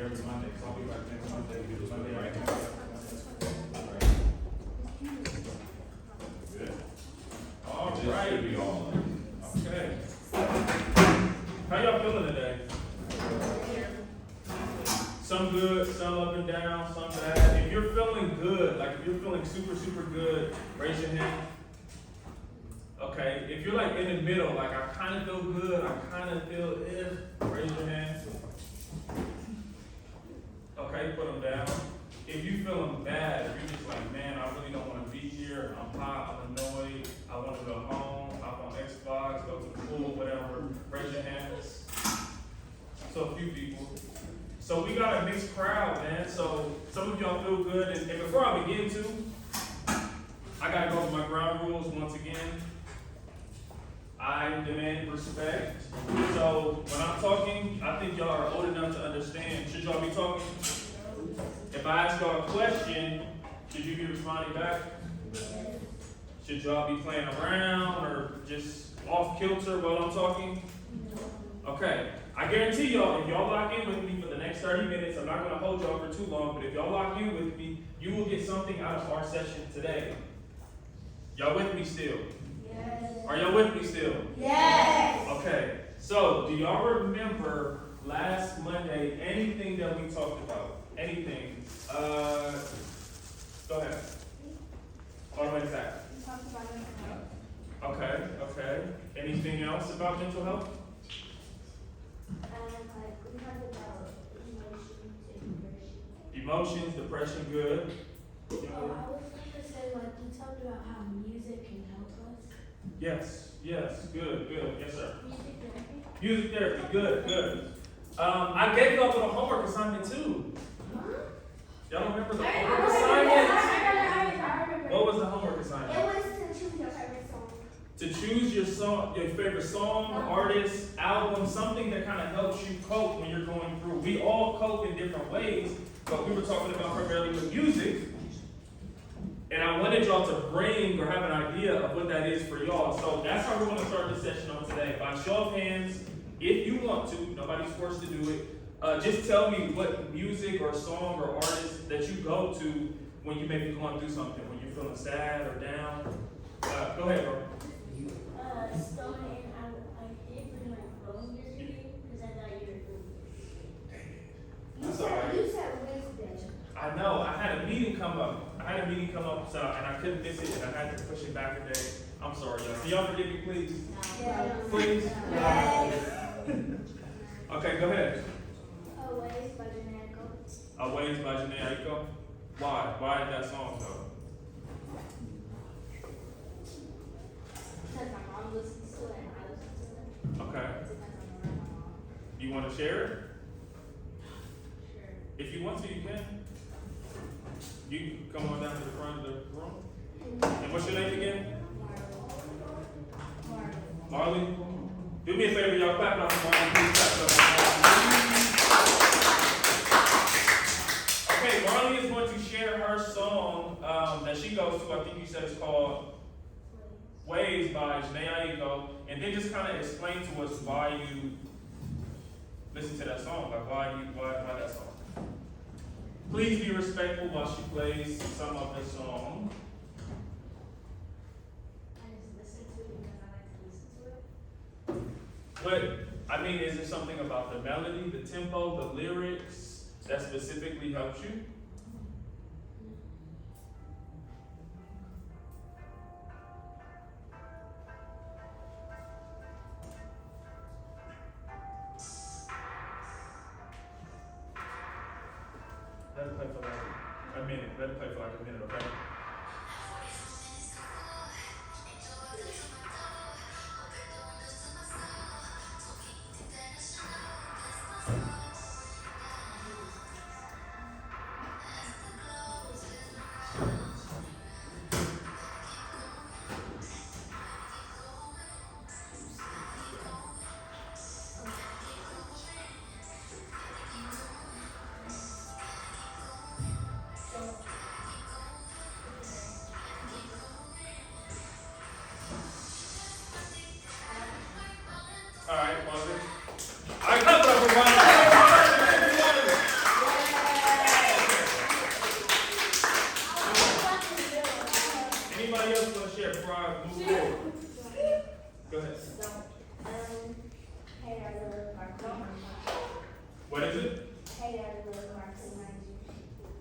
every Monday, so I'll be back next Monday, we do the Monday right now. Good. All right. Should be all. Okay. How y'all feeling today? Some good, some up and down, some bad. If you're feeling good, like if you're feeling super, super good, raise your hand. Okay, if you're like in the middle, like I kind of feel good, I kind of feel raise your hand. Okay, put them down. If you feeling bad, if you're just like, man, I really don't want to be here, I'm hot, I'm annoyed, I want to go home, hop on Xbox, go to the pool, whatever, raise your hands. So a few people. So we got a mixed crowd, man. So some of y'all feel good. And before I begin to, I gotta go over my ground rules once again. I demand respect. So when I'm talking, I think y'all are old enough to understand. Should y'all be talking? If I ask y'all a question, should you be responding back? Should y'all be playing around or just off kilter while I'm talking? Okay. I guarantee y'all, if y'all lock in with me for the next 30 minutes, I'm not going to hold y'all for too long, but if y'all lock in with me, you will get something out of our session today. Y'all with me still? Yes. Are y'all with me still? Yes. Okay. So, do y'all remember last Monday anything that we talked about? Anything? Go ahead. All the way back. We talked about mental health. Okay. Anything else about mental health? Like we talked about Emotions, depression, good. I was going to say, like, you talked about how music can help us. Yes, good. Yes, sir. Music therapy. Music therapy, good. I gave y'all a little homework assignment too. Huh? Y'all don't remember the I homework assignment? I remember. What was the homework assignment? It was to choose your favorite song. To choose your favorite song, artist, album, something that kind of helps you cope when you're going through. We all cope in different ways, but we were talking about primarily with music. And I wanted y'all to bring or have an idea of what that is for y'all. So that's how we're going to start this session on today. By show of hands, if you want to, nobody's forced to do it, just tell me what music or song or artist that you go to when you may be going through something, when you're feeling sad or down. Go ahead, bro. Stone, and I did bring my phone yesterday because I thought you were doing it. You said Wednesday. I know. I had a meeting come up. So, and I couldn't miss it, and I had to push it back a day. I'm sorry, y'all. Can y'all forgive me, please? Yeah. Please? Yes. Okay, go ahead. Ways by Generico. Ways by Generico. Why? Why did that song go? Because my mom listens to it and I listen to it. Okay. It depends on the my mom. You want to share it? Sure. If you want to, you can. You can come on down to the front of the room. And what's your name again? Marley. Do me a favor, y'all. Clap it up for Marley. Please clap it up for Marley. Okay, Marley is going to share her song that she goes to. I think you said it's called Ways by Janae Aiko. And then just kind of explain to us why you listen to that song. Like why that song. Please be respectful while she plays some of the song. I just listen to it because I like to listen to it. But, I mean, is there something about the melody, the tempo, the lyrics that specifically helps you? Let it play for like a minute. Okay?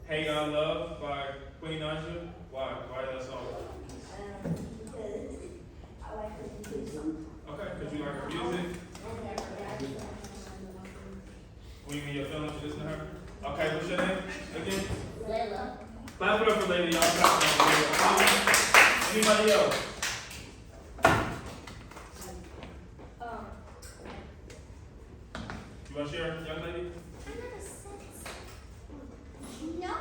Hate God Love by Queen Naija. Why? Why that song? Because I like her music. Okay, because you like her music. When you mean your feelings, you listen to her? Okay, what's your name again? Layla. Clap it up for Lady, y'all. Clap it up for Lady. Anybody else? You want to share, young lady? No.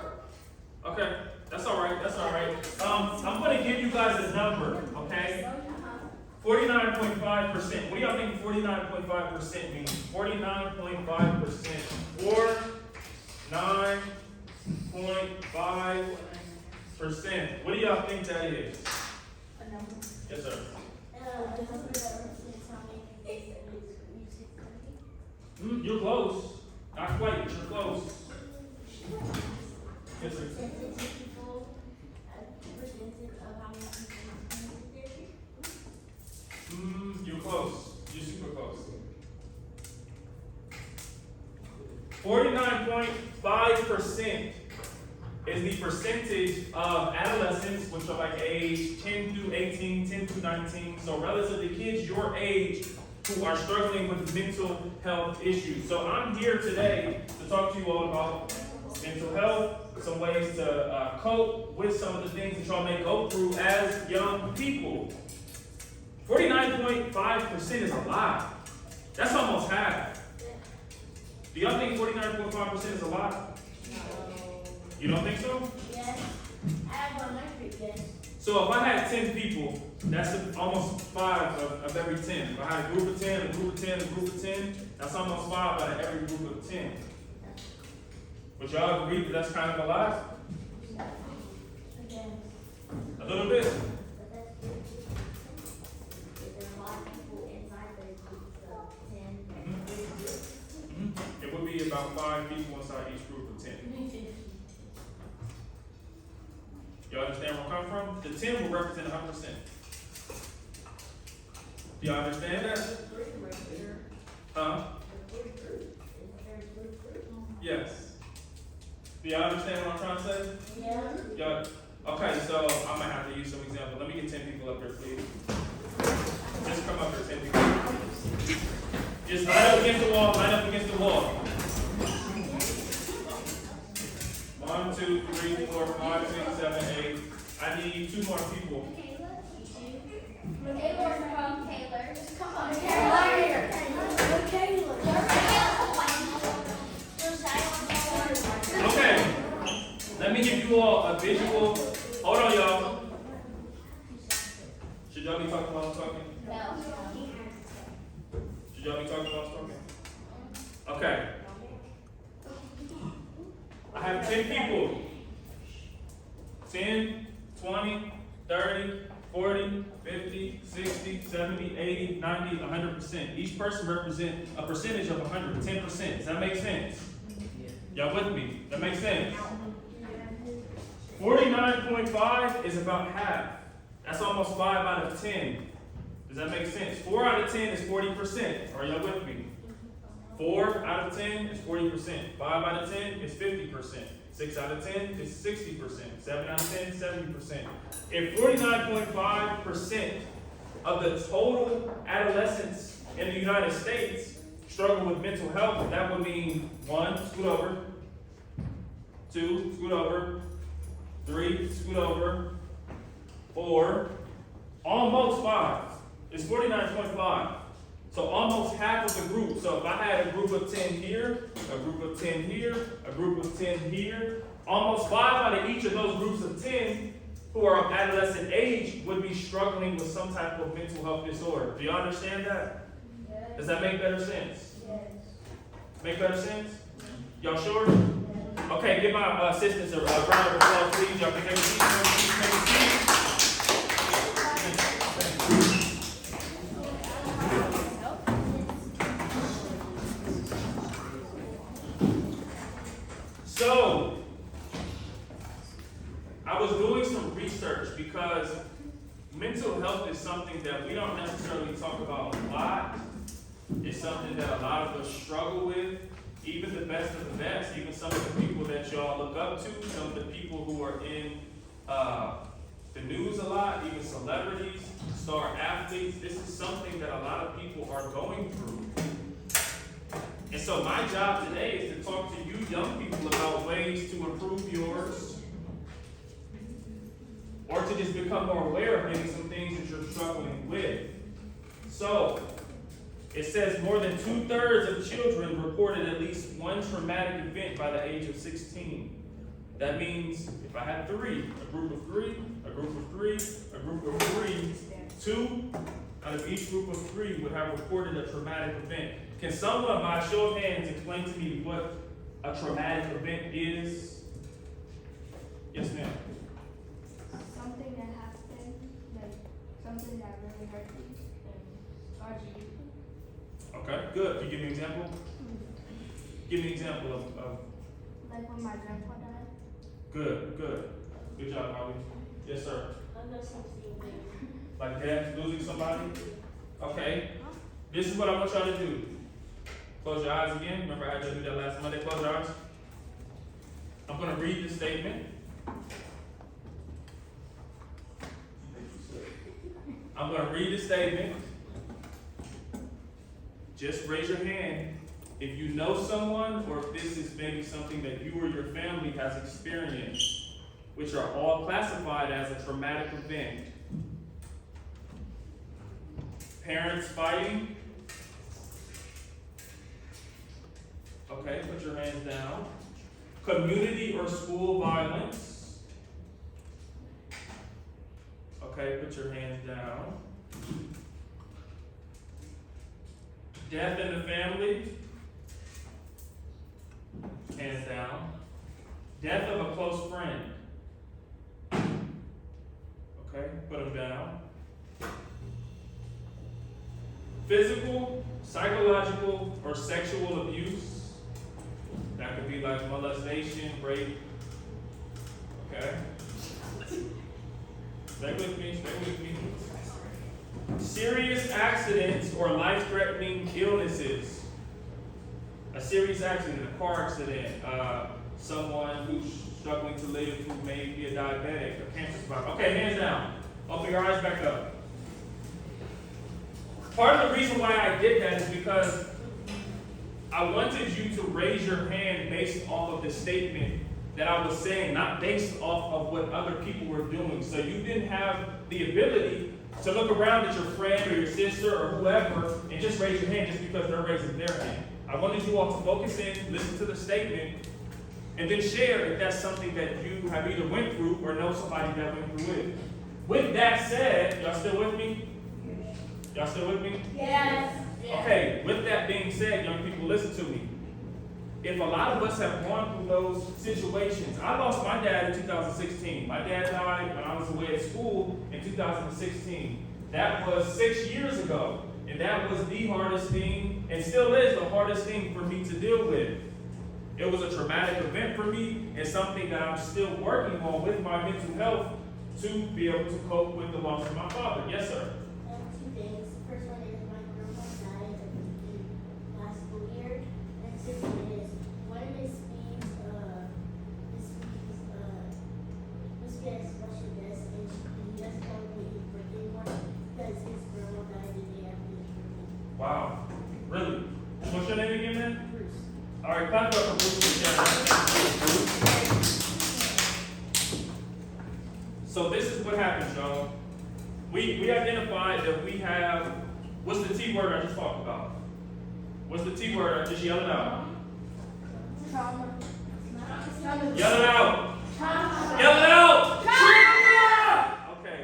Okay, that's all right. That's all right. I'm going to give you guys a number, okay? 49.5%. What do y'all think 49.5% means? 49.5%. 49.5%. What do y'all think that is? A number. Yes, sir. You're close. Not quite, but you're close. Yes, sir. You're close. You're super close. 49.5% is the percentage of adolescents, which are like age 10 through 18, 10 through 19. So relatively kids your age who are struggling with mental health issues. So I'm here today to talk to you all about mental health, some ways to cope with some of the things that y'all may go through as young people. 49.5% is a lot. That's almost half. Do y'all think 49.5% is a lot? No. You don't think so? Yes. I have 100, yes. So if I had 10 people, that's almost 5 of every 10. If I had a group of 10, a group of 10, a group of 10, that's almost 5 out of every group of 10. Would y'all agree that that's kind of a lot? Again. A little bit? But that's good. If there are a lot of people inside those groups of 10, It would be about 5 people inside each group of 10. Y'all understand where I'm coming from? The 10 will represent 100%. Do y'all understand that? Huh? Yes. Do y'all understand what I'm trying to say? Yeah. Y'all, okay, so I might have to use some example. Let me get 10 people up here, please. Just come up here, 10 people. Just line up against the wall, line up against the wall. 1, 2, 3, 4, 5, 6, 7, 8. I need 2 more people. Taylor's from Taylor. Just come on. Okay, let me give you all a visual. Hold on, y'all. Should y'all be talking while I'm talking? No. Should y'all be talking while I'm talking? Okay. I have 10 people. 10, 20, 30, 40, 50, 60, 70, 80, 90, 100%. Each person represents a percentage of 100, 10%. Does that make sense? Y'all with me? That makes sense? 49.5 is about half. That's almost 5 out of 10. Does that make sense? 4 out of 10 is 40%. Are y'all with me? 4 out of 10 is 40%. 5 out of 10 is 50%. 6 out of 10 is 60%. 7 out of 10 is 70%. If 49.5% of the total adolescents in the United States struggle with mental health, that would mean 1, scoot over, 2, scoot over, 3, scoot over, 4, almost 5. It's 49.5. So almost half of the group. So if I had a group of 10 here, a group of 10 here, a group of 10 here, almost 5 out of each of those groups of 10 who are of adolescent age would be struggling with some type of mental health disorder. Do you understand that? Yes. Does that make better sense? Yes. Make better sense? Y'all sure? Okay, give my assistants a round of applause, please. Y'all can take a seat. Take a seat. So, I was doing some research because mental health is something that we don't necessarily talk about a lot. It's something that a lot of us struggle with, even the best of the best, even some of the people that y'all look up to, some of the people who are in the news a lot, even celebrities, star athletes, this is something that a lot of people are going through. And so my job today is to talk to you young people about ways to improve yours, or to just become more aware of maybe some things that you're struggling with. So, it says more than 2/3 of children reported at least one traumatic event by the age of 16. That means if I had three, a group of three, a group of three, a group of three, 2 out of each group of 3 would have reported a traumatic event. Can someone, by a show of hands, explain to me what a traumatic event is? Yes, ma'am. Something that happened, like something that really hurt you and scarred you. Okay, good. Can you give me an example? Give me an example of Like when my grandpa died. Good. Good job, Holly. Yes, sir. I know something big. Like death, losing somebody? Okay. This is what I want y'all to do. Close your eyes again. Remember I had you do that last Monday? Close your eyes. I'm going to read the statement. I'm going to read the statement. Just raise your hand if you know someone, or if this is maybe something that you or your family has experienced, which are all classified as a traumatic event. Parents fighting. Okay, put your hands down. Community or school violence. Okay, put your hands down. Death in the family. Hands down. Death of a close friend. Okay, put them down. Physical, psychological, or sexual abuse. That could be like molestation, rape. Okay? Stay with me. Serious accidents or life-threatening illnesses. A serious accident, a car accident, someone who's struggling to live who may be a diabetic, a cancer survivor. Okay, hands down. Open your eyes back up. Part of the reason why I did that is because I wanted you to raise your hand based off of the statement that I was saying, not based off of what other people were doing. So you didn't have the ability to look around at your friend or your sister or whoever and just raise your hand just because they're raising their hand. I wanted you all to focus in, listen to the statement, and then share if that's something that you have either went through or know somebody that went through it. With that said, y'all still with me? Y'all still with me? Yes. Okay, with that being said, young people, listen to me. If a lot of us have gone through those situations, I lost my dad in 2016. My dad died when I was away at school in 2016. That was 6 years ago. And that was the hardest thing, and still is the hardest thing for me to deal with. It was a traumatic event for me, and something that I'm still working on with my mental health to be able to cope with the loss of my father. Yes, sir. Two things. First one is my grandpa died in last school year. And second is one of Miss Beans gets special guest, and he doesn't tell me for anyone because his grandma died the day after his birthday. Wow. Really? What's your name again, man? Bruce. All right, clap it up for Bruce. So this is what happens, y'all. We identified that we have, what's the T word I just talked about? What's the T word? I just yelled it out. Trauma. Yell it out. Trauma. Yell it out. Trauma. Okay.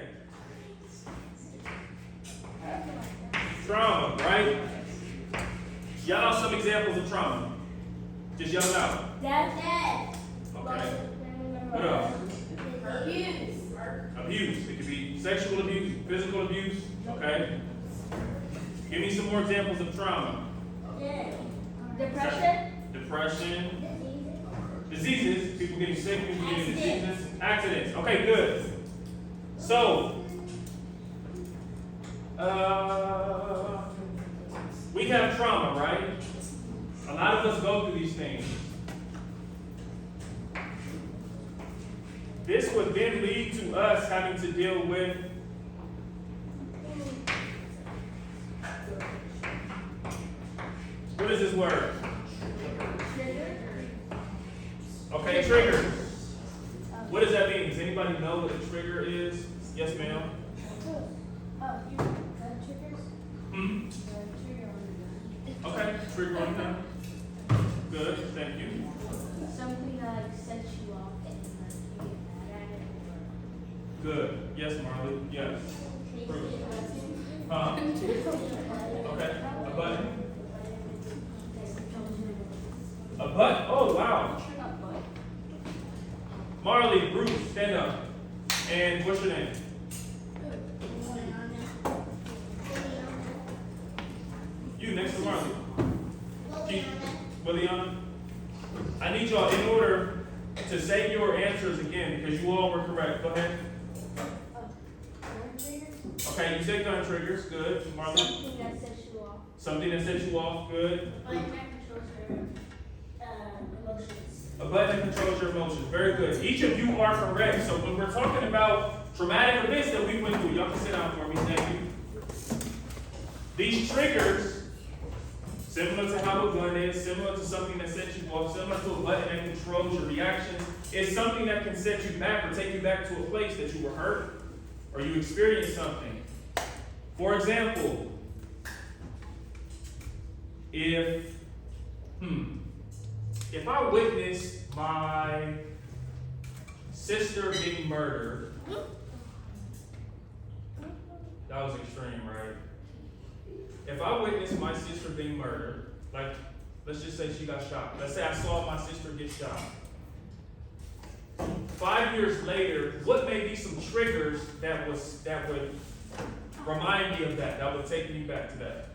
Trauma, right? Yell out some examples of trauma. Just yell it out. Death. Okay. What else? Abuse. Abuse. It could be sexual abuse, physical abuse. Okay. Give me some more examples of trauma. Death. Depression. Depression. Diseases. People getting sick, people getting diseases. Accidents. Okay, good. So, we have trauma, right? A lot of us go through these things. This would then lead to us having to deal with what is this word? Okay, trigger. What does that mean? Does anybody know what a trigger is? Yes, ma'am. Hmm? Okay, trigger on that. Good, thank you. Something that like sets you off and like you get mad at it Good. Yes, Marley. Yes. Proof. Okay. A button. A button. Oh, wow. Marley, Bruce, stand up. And what's your name? You next to Marley. Williana. I need y'all in order to say your answers again because you all were correct. Go ahead. Okay, you said gun triggers. Good. Marley. Something that sets you off. Something that sets you off. Good. Emotions. A button that controls your emotions. Very good. Each of you are correct. So when we're talking about traumatic events that we went through, y'all can sit down for me. Thank you. These triggers, similar to how a gun is, similar to something that sets you off, similar to a button that controls your reactions, is something that can set you back or take you back to a place that you were hurt or you experienced something. For example, if I witnessed my sister being murdered, that was extreme, right? If I witnessed my sister being murdered, like, let's just say she got shot. Let's say I saw my sister get shot. 5 years later, what may be some triggers that would remind me of that would take me back to that?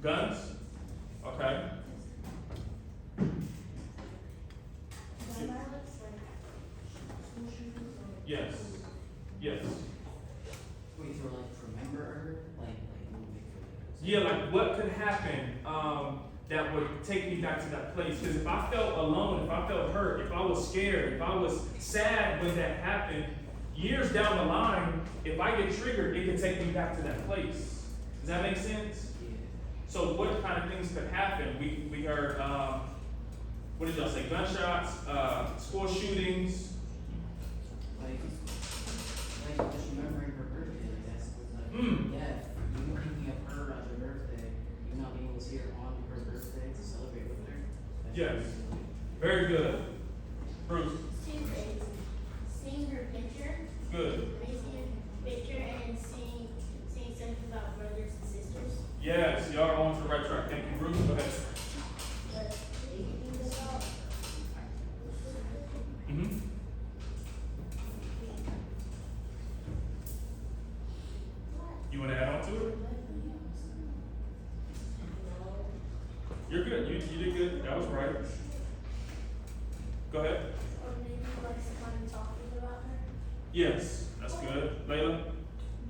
Guns? Okay. Yes. Yes. Wait, so like remember her? Like Yeah, like what could happen that would take me back to that place? Because if I felt alone, if I felt hurt, if I was scared, if I was sad when that happened, years down the line, if I get triggered, it can take me back to that place. Does that make sense? Yeah. So what kind of things could happen? We heard, what did y'all say? Gunshots, school shootings. Like just remembering her birthday, like that's like yeah, you thinking of her on her birthday, you not being able to see her on her birthday to celebrate with her. That's Yes. really silly. Very good. Bruce, Seeing her picture, good. raising her picture, and seeing something about brothers and sisters. Yes, y'all are on to the right track. Thank you, Bruce. Go ahead. But thinking about Mm-hmm. You want to add on to it? You're good. You did good. That was right. Go ahead. or maybe like someone talking about her. Yes, that's good. Layla?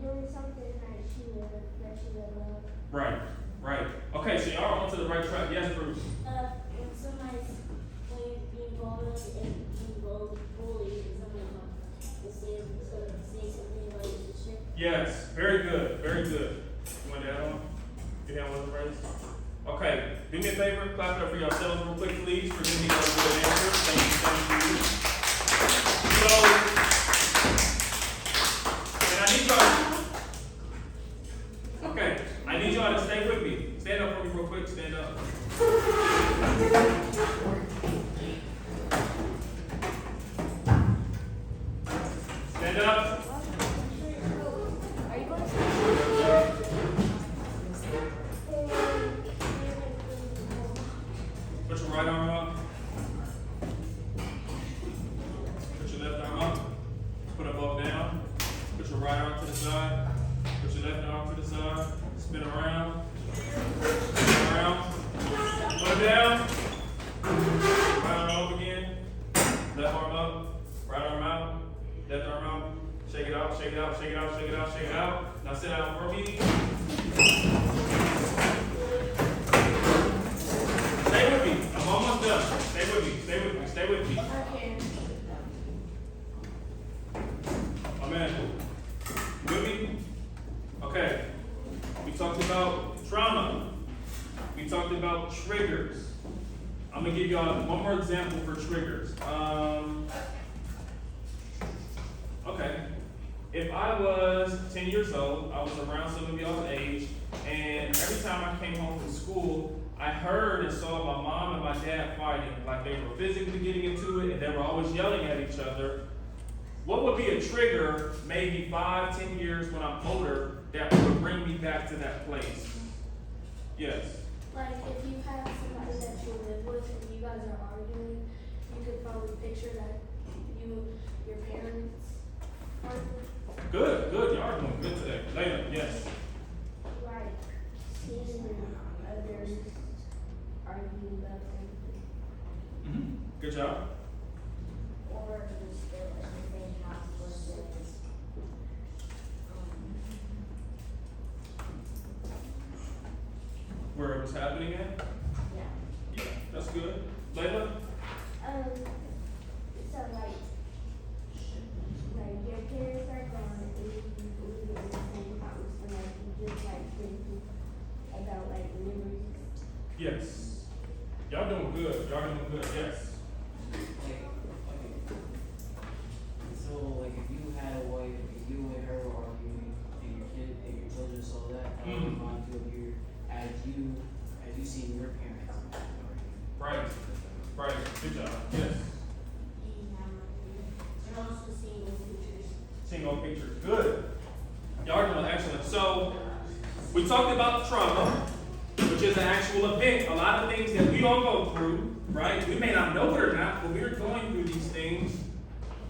Doing something that she would love. Right, right. Okay, so y'all are on to the right track. Yes, Bruce. When somebody's being bullied and someone say something about your sister. Yes, very good, very good. You want to add on? Your hand wasn't raised? Okay, do me a favor, clap it up for yourselves real quick, please, for giving me those good answers. Thank you. So, and I need y'all, okay, I need y'all to stay with me. Stand up for me real quick, stand up. Stand up. Are you going to Put your right arm up. Put your left arm up. Put them both down. Put your right arm to the side. Put your left arm to the side. Spin around. Spin around. Put it down. Right arm up again. Left arm up. Right arm out. Left arm out. Shake it out, shake it out, shake it out, shake it out, shake it out. Now sit down for me. Stay with me. I can. My man. You with me? Okay. We talked about trauma. We talked about triggers. I'm gonna give y'all one more example for triggers. Okay. If I was 10 years old, I was around some of y'all's age, and every time I came home from school, I heard and saw my mom and my dad fighting, like they were physically getting into it, and they were always yelling at each other. What would be a trigger, maybe 5, 10 years when I'm older, that would bring me back to that place? Yes. Like if you have somebody that you live with and you guys are arguing, you could probably picture that your parents arguing. Good, good. Y'all are doing good today. Later, yes. Like seeing others arguing about something. Good job. Or just in the same house where there's Where it was happening at? yeah. Yeah, that's good. Layla? So like your parents are gone and you live in the same house and like you just like thinking about like memories. Yes. Y'all doing good. Y'all doing good. Yes. Like, okay. So, like, if you had a wife, if you and her were arguing, and your children saw that, how would you want to appear as you seen your parents argue? Right. Right. Good job. Yes. And also seeing the pictures. Seeing all pictures. Good. Y'all are doing excellent. So, we talked about trauma, which is an actual event. A lot of things that we all go through, right? We may not know it or not, but we're going through these things.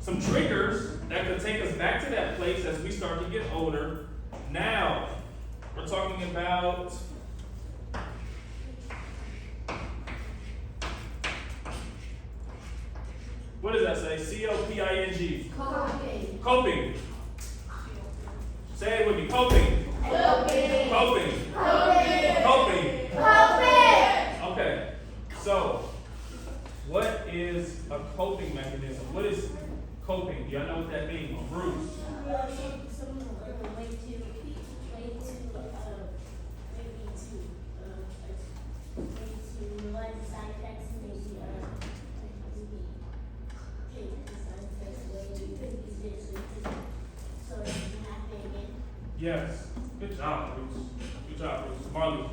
Some triggers that could take us back to that place as we start to get older. Now, we're talking about what does that say? C-O-P-I-G. Coping. Coping. Say it with me. Coping. Coping. Coping. Coping. Coping. Coping. Okay. So, what is a coping mechanism? What is coping? Do y'all know what that means? Bruce. Some way to relax the side effects and maybe take the side effects away so it doesn't happen again. Yes. Good job, Bruce. Good job, Bruce. Marley.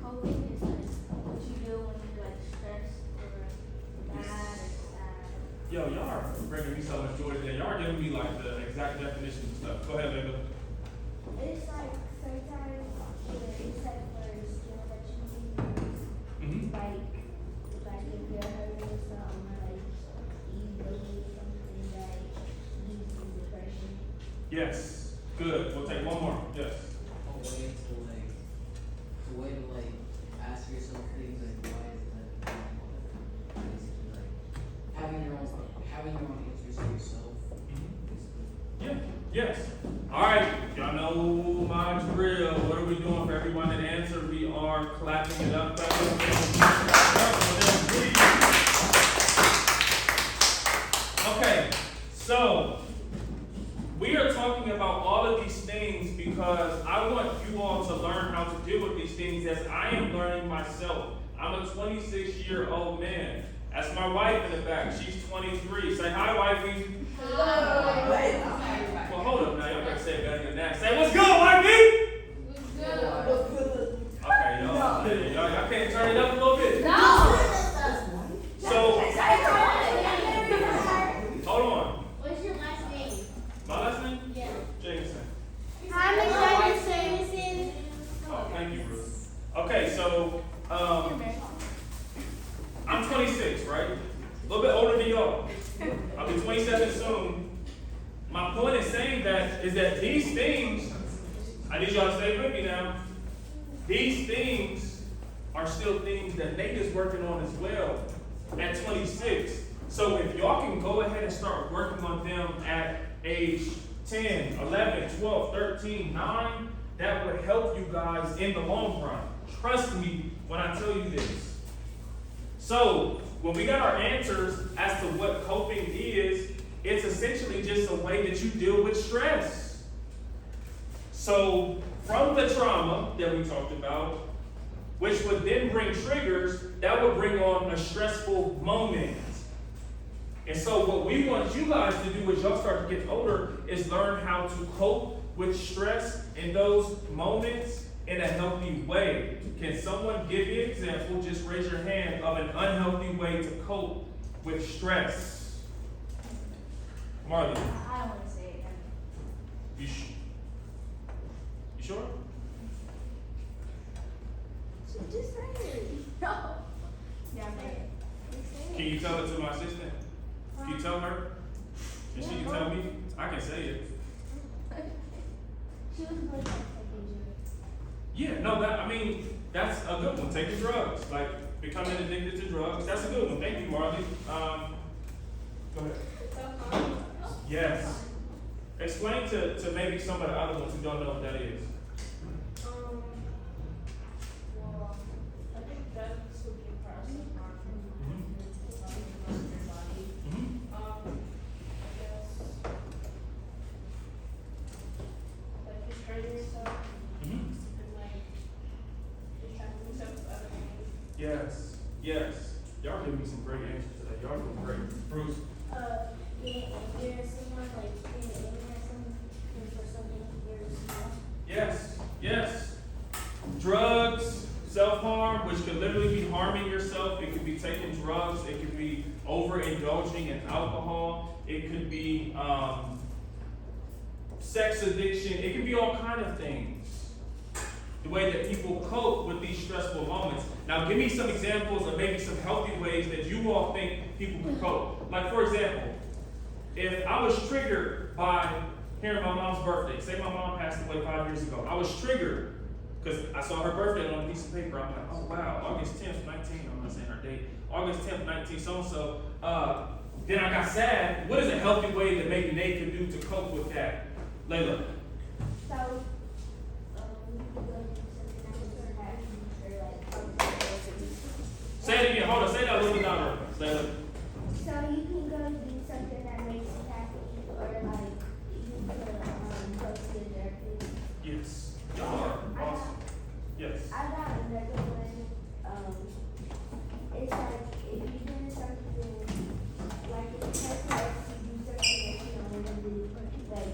Coping is like what you do when you're like stressed or mad or sad. Yo, y'all are bringing me so much joy today. Y'all are giving me like the exact definition of stuff. Go ahead, Layla. It's like sometimes it's like for a skill that you need, like if you're hurting or something, like you believe something that leads to depression. Yes. Good. We'll take one more. Yes. A way to ask yourself things like why is that basically like having your own answers to yourself. Yeah. Yes. All right. Y'all know my drill. What are we doing for everyone that answered? We are clapping it up. Okay. So we are talking about all of these things because I want you all to learn how to deal with these things as I am learning myself. I'm a 26-year-old man. That's my wife in the back. She's 23. Say hi, wifey. Hello. Well, hold up now. Y'all better say it better than that. Say, what's good, wifey? Okay, y'all can't turn it up a little bit. So, hold on. What's your last name? My last name? Yeah. Jameson. Hi, Miss Jameson. Oh, thank you, Bruce. Okay, so, I'm 26, right? A little bit older than y'all. I'll be 27 soon. My point in saying that is that these things, I need y'all to stay with me now. These things are still things that Nate is working on as well at 26. So if y'all can go ahead and start working on them at age 10, 11, 12, 13, 9, that would help you guys in the long run. Trust me when I tell you this. So, when we got our answers as to what coping is, it's essentially just a way that you deal with stress. So, from the trauma that we talked about, which would then bring triggers, that would bring on a stressful moment. And so what we want you guys to do as y'all start to get older is learn how to cope with stress in those moments in a healthy way. Can someone give me an example, just raise your hand, of an unhealthy way to cope with stress? Marley, I don't want to say it. you sure? So just say it. No. Yeah, man. Can you tell it to my assistant? Can you tell her? And she can tell me? I can say it. She was going to taking Yeah, no, that's a good one. Taking drugs, like becoming addicted to drugs. That's a good one. Thank you, Marley. Go ahead. Yes. Explain to maybe some of the other ones who don't know what that is. Well, I think drugs would be personal harm from your body. I guess, like just hurting yourself and like distracting yourself with other things. Yes, yes. Y'all giving me some great answers today. Y'all doing great. Bruce. being angry at someone, like being angry at someone for something very small. Yes, yes. Drugs, self-harm, which could literally be harming yourself. It could be taking drugs. It could be overindulging in alcohol. It could be sex addiction. It could be all kind of things. The way that people cope with these stressful moments. Now, give me some examples of maybe some healthy ways that you all think people can cope. Like, for example, if I was triggered by hearing my mom's birthday, say my mom passed away 5 years ago, I was triggered because I saw her birthday on a piece of paper. I'm like, oh wow, August 10th, 19, I'm not saying her date, August 10th, 19, so-and-so. Then I got sad. What is a healthy way that maybe Nate could do to cope with that? Layla. So, you can go do something that makes you happy, or like, something. Say it again, hold on, say that a little bit louder. Layla. So you can go do something that makes you happy, or like, you could, go to the therapist. Yes. Y'all are awesome. Yes. I got another one, it's like, if you're doing something, like, if the person likes to do something that you don't want to do, like,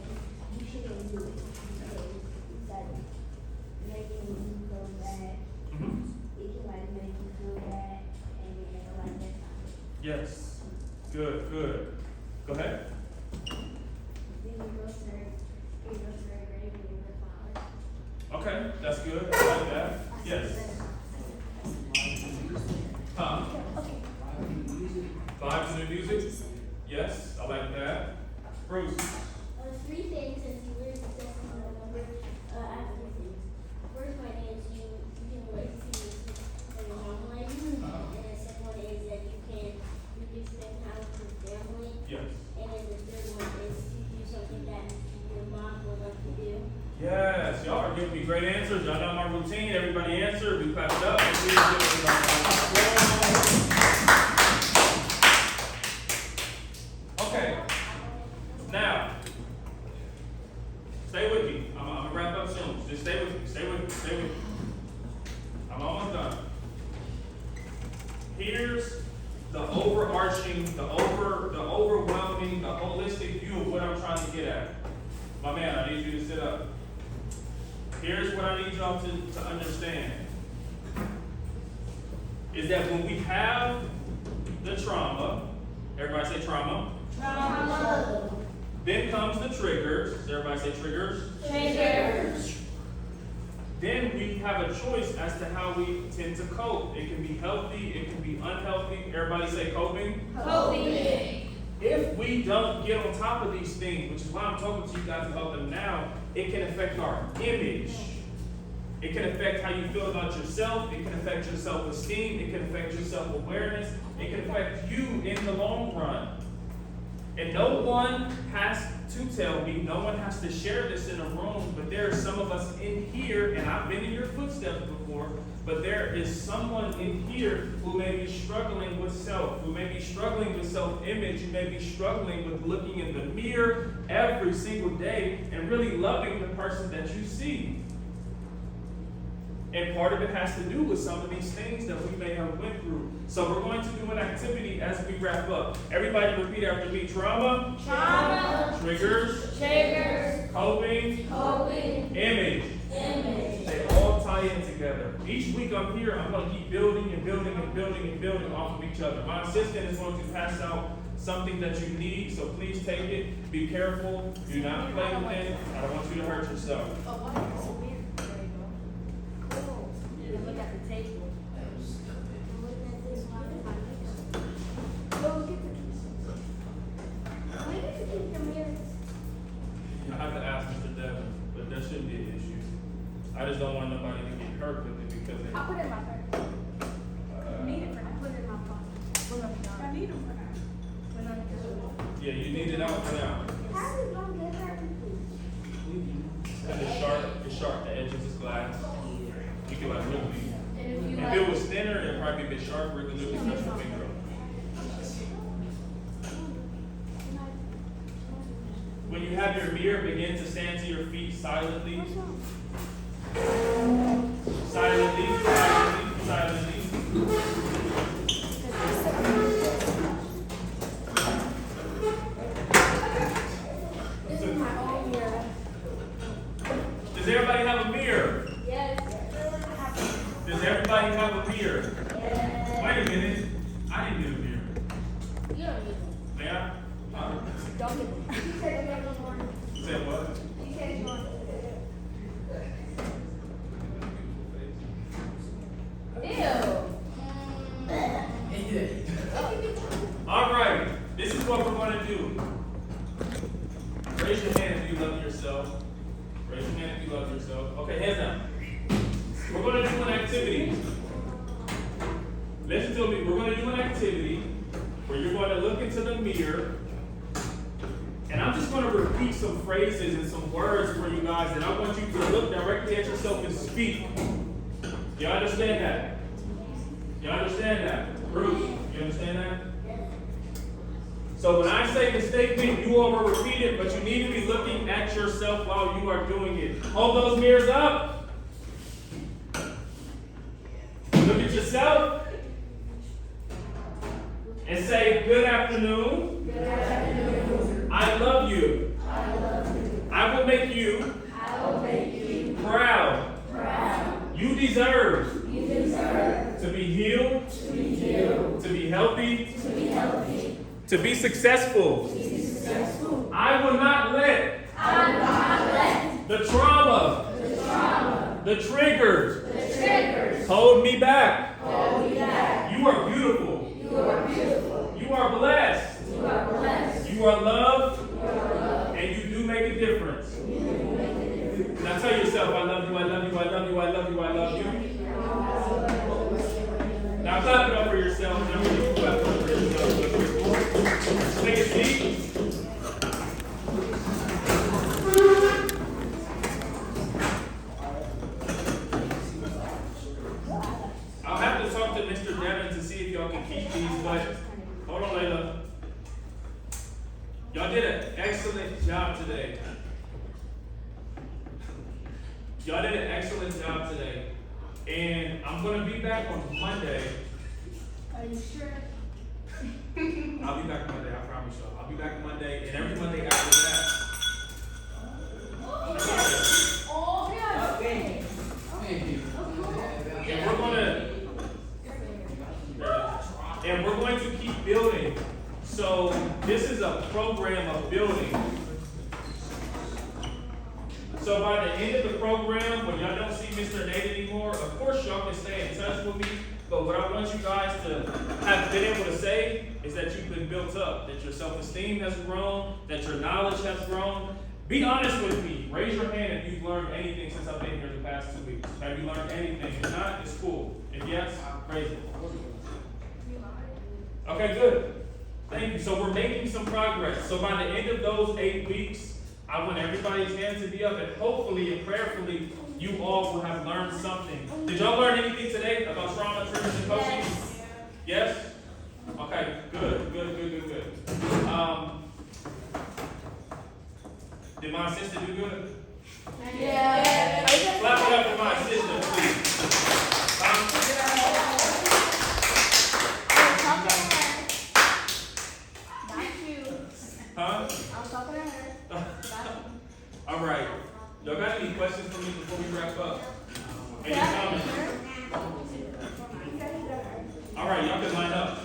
you shouldn't do it, because it's like, making you feel bad, it can like make you feel bad, and then like that's not it. Yes. Good, good. Go ahead. Then you go to your grave and your father. Okay, that's good. I like that. Yes. Huh? Okay. Vibe to the music? Yes, I like that. Bruce. 3 things, since you were discussing the number, I have 3 things. First one is you can relate to your home life, and the second one is that you can spend time with your family, Yes. and then the third one is to do something that your mom would like to do. Yes, y'all are giving me great answers. Y'all know my routine. Everybody answer. We clap it up. And please give everybody a round of applause. Okay. Now, stay with me. I'm gonna wrap up soon. Just stay with me. Stay with me. Stay with me. I'm almost done. Here's the overarching, the overwhelming, the holistic view of what I'm trying to get at. My man, I need you to sit up. Here's what I need y'all to understand. Is that when we have the trauma, everybody say trauma. Trauma. Then comes the triggers. Everybody say triggers. Triggers. Then we have a choice as to how we tend to cope. It can be healthy, it can be unhealthy. Everybody say coping. Coping. If we don't get on top of these things, which is why I'm talking to you guys about them now, it can affect our image. It can affect how you feel about yourself. It can affect your self-esteem. It can affect your self-awareness. It can affect you in the long run. And no one has to tell me, no one has to share this in a room, but there are some of us in here, and I've been in your footsteps before, but there is someone in here who may be struggling with self, who may be struggling with self-image, who may be struggling with looking in the mirror every single day and really loving the person that you see. And part of it has to do with some of these things that we may have went through. So we're going to do an activity as we wrap up. Everybody repeat after me. Trauma. Trauma. Triggers. Triggers. Coping. Coping. Image. Image. They all tie in together. Each week I'm here, I'm going to keep building and building and building and building off of each other. My assistant is going to pass out something that you need, so please take it. Be careful. Do not play with it. I don't want you to hurt yourself. Look at the table. I have to ask Mr. Devin, but that shouldn't be an issue. I just don't want nobody to get hurt with it because I'll put it in my purse. Need it for now. Put it in my pocket. I need it for now. yeah, you need it out for now. How is it gonna get hurt? Because it's sharp, the edges is glass. You can like literally, And if you if it was thinner, it'd probably be a bit sharper, it could literally cut your finger off. When you have your mirror, begin to stand to your feet silently. Silently, silently, silently. This is my own mirror. Does everybody have a mirror? Yes. Does everybody have a mirror? Yes. Wait a minute, I didn't get a mirror. You don't need it. May I? Don't get it. You said you got one. Say what? You said you want. All right, this is what we're going to do. Raise your hand if you love yourself. Raise your hand if you love yourself. Okay, hands down. We're going to do an activity. Listen to me. We're going to do an activity where you're going to look into the mirror. And I'm just going to repeat some phrases and some words for you guys. And I want you to look directly at yourself and speak. You understand that? You understand that? Bruce, you understand that? So when I say the statement, you all will repeat it, but you need to be looking at yourself while you are doing it. Hold those mirrors up. Look at yourself. And say, good afternoon. Good afternoon. I love you. I love you. I will make you I will make you proud. proud. You deserve You deserve to be healed, to be healed, to be healthy, to be healthy, to be successful. to be successful. I will not let I will not let the trauma, the trauma, the triggers, the triggers hold me back. hold me back. You are beautiful. You are beautiful. You are blessed. You are blessed. You are loved. You are loved. And you do make a difference. You do make a difference. Now tell yourself, I love you, I love you, I love you, I love you, I love you. Now clap it up for yourself. And I'm going to clap it up for yourself. Take a seat. I'll have to talk to Mr. Devin to see if y'all can keep these, but hold on, Layla. Y'all did an excellent job today. Y'all did an excellent job today. And I'm going to be back on Monday. Are you sure? I'll be back Monday, I promise y'all. I'll be back Monday, and every Monday after that. Oh, yeah. Okay. And we're going to keep building. So this is a program of building. So by the end of the program, when y'all don't see Mr. Nate anymore, of course y'all can stay in touch with me. But what I want you guys to have been able to say is that you've been built up, that your self-esteem has grown, that your knowledge has grown. Be honest with me. Raise your hand if you've learned anything since I've been here the past 2 weeks. Have you learned anything? If not, it's cool. If yes, praise it. Okay, good. Thank you. So we're making some progress. So by the end of those 8 weeks, I want everybody's hands to be up, and hopefully and prayerfully, you all will have learned something. Did y'all learn anything today about trauma, triggers, and coaching? Yes? Okay, good. Did my assistant do good? Yeah. Clap it up for my assistant, please. Huh? I'm talking to her. All right. Y'all got any questions for me before we wrap up? Any Yeah. comments? All right, y'all can line up.